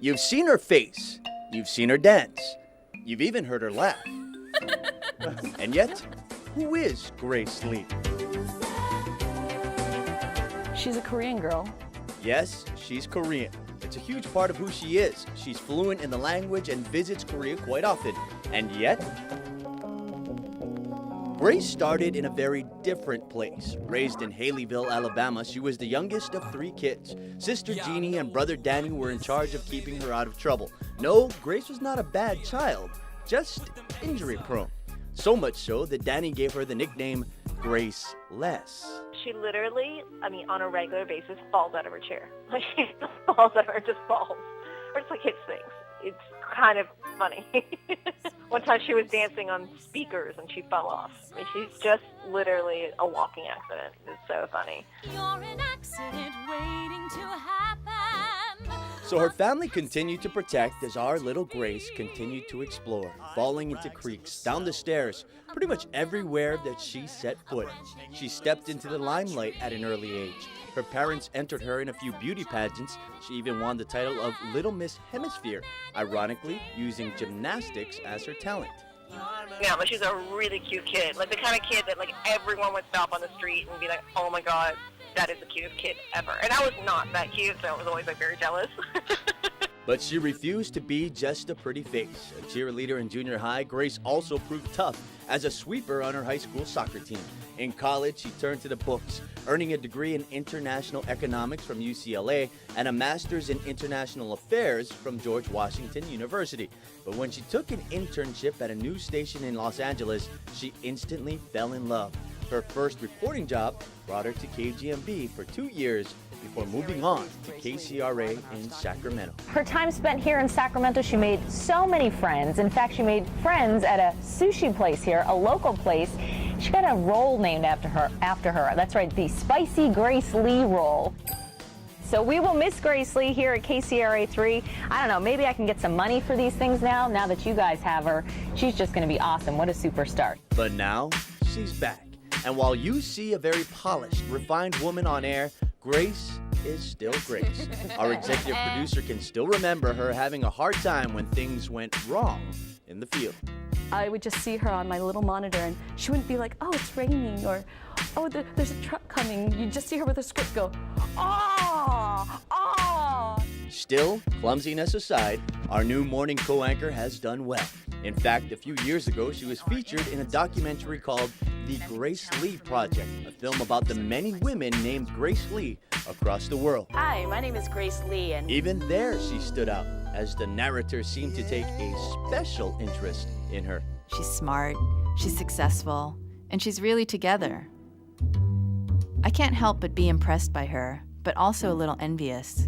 You've seen her face. You've seen her dance. You've even heard her laugh. And yet, who is Grace Lee? She's a Korean girl. Yes, she's Korean. It's a huge part of who she is. She's fluent in the language and visits Korea quite often. And yet, Grace started in a very different place. Raised in Haleyville, Alabama, she was the youngest of 3 kids. Sister Jeannie and brother Danny were in charge of keeping her out of trouble. No, Grace was not a bad child, just injury prone. So much so that Danny gave her the nickname Graceless. She literally, on a regular basis, falls out of her chair. Like, she falls out of her, just falls. Or just like hits things. It's kind of funny. One time she was dancing on speakers and she fell off. She's just literally a walking accident. It's so funny. You're an accident waiting to happen. So her family continued to protect as our little Grace continued to explore, falling into creeks, down the stairs, pretty much everywhere that she set foot. She stepped into the limelight at an early age. Her parents entered her in a few beauty pageants. She even won the title of Little Miss Hemisphere, ironically using gymnastics as her talent. Yeah, but she's a really cute kid. Like the kind of kid that everyone would stop on the street and be like, oh my God, that is the cutest kid ever. And I was not that cute, so I was always very jealous. But she refused to be just a pretty face. A cheerleader in junior high, Grace also proved tough as a sweeper on her high school soccer team. In college, she turned to the books, earning a degree in international economics from UCLA and a master's in international affairs from George Washington University. But when she took an internship at a news station in Los Angeles, she instantly fell in love. Her first reporting job brought her to KGMB for 2 years before moving on to KCRA in Sacramento. Her time spent here in Sacramento, she made so many friends. In fact, she made friends at a sushi place here, a local place. She got a roll named after her. That's right, the Spicy Grace Lee roll. So we will miss Grace Lee here at KCRA 3. I don't know, maybe I can get some money for these things now that you guys have her. She's just going to be awesome. What a superstar. But now, she's back. And while you see a very polished, refined woman on air, Grace is still Grace. Our executive producer can still remember her having a hard time when things went wrong in the field. I would just see her on my little monitor and she wouldn't be like, oh, it's raining, or, oh, there's a truck coming. You just see her with her script go, ah, ah. Still, clumsiness aside, our new morning co-anchor has done well. In fact, a few years ago, she was featured in a documentary called The Grace Lee Project, a film about the many women named Grace Lee across the world. Hi, my name is Grace Lee, and Even there, she stood out, as the narrator seemed to take a special interest in her. She's smart, she's successful, and she's really together. I can't help but be impressed by her, but also a little envious.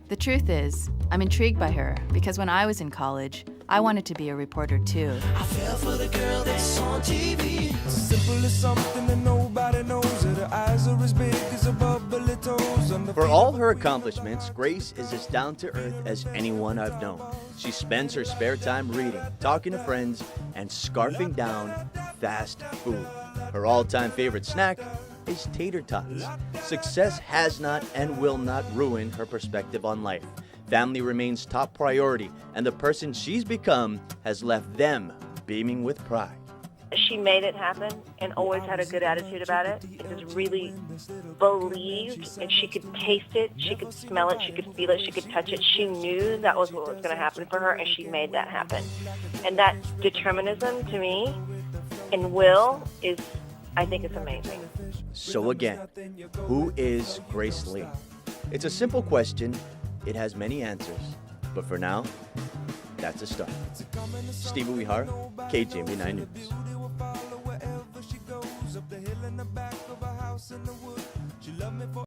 The truth is, I'm intrigued by her because when I was in college, I wanted to be a reporter too. I fell for the girl that's on TV. Simple as something that nobody knows. Her eyes are as big as a bubbly toes. For all her accomplishments, Grace is as down to earth as anyone I've known. She spends her spare time reading, talking to friends, and scarfing down fast food. Her all-time favorite snack is tater tots. Success has not and will not ruin her perspective on life. Family remains top priority, and the person she's become has left them beaming with pride. She made it happen and always had a good attitude about it. It just really believed, and she could taste it, she could smell it, she could feel it, she could touch it. She knew that was what was going to happen for her, and she made that happen. And that determinism, to me, and will, is, I think it's amazing. So again, who is Grace Lee? It's a simple question. It has many answers. But for now, that's a start. Steve Uehara, KGMB 9 News.